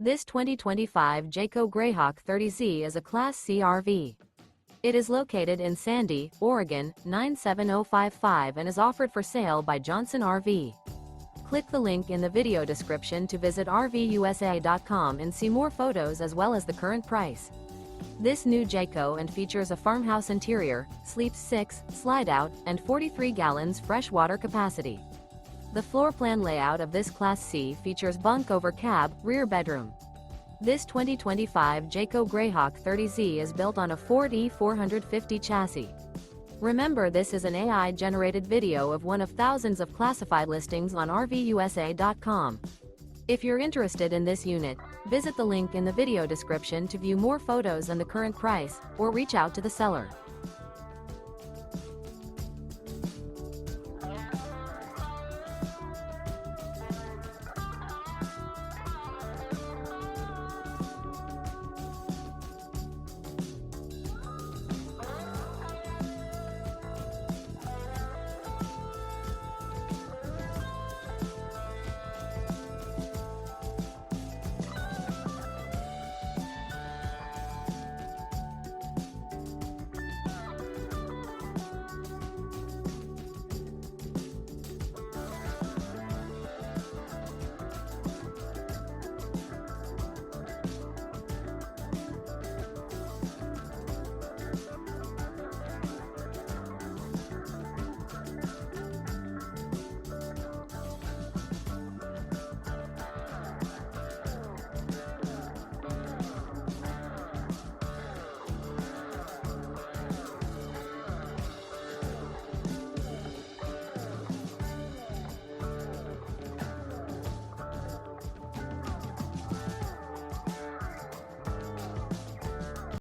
This 2025 Jayco Greyhawk 30Z is a Class C RV. It is located in Sandy, Oregon, 97055 and is offered for sale by Johnson RV. Click the link in the video description to visit RVUSA.com and see more photos as well as the current price. This new Jayco and features a farmhouse interior, sleeps 6, slide-out, and 43 gallons fresh water capacity. The floor plan layout of this Class C features bunk over cab, rear bedroom. This 2025 Jayco Greyhawk 30Z is built on a Ford E450 chassis. Remember, this is an AI-generated video of one of thousands of classified listings on RVUSA.com. If you're interested in this unit, visit the link in the video description to view more photos and the current price, or reach out to the seller.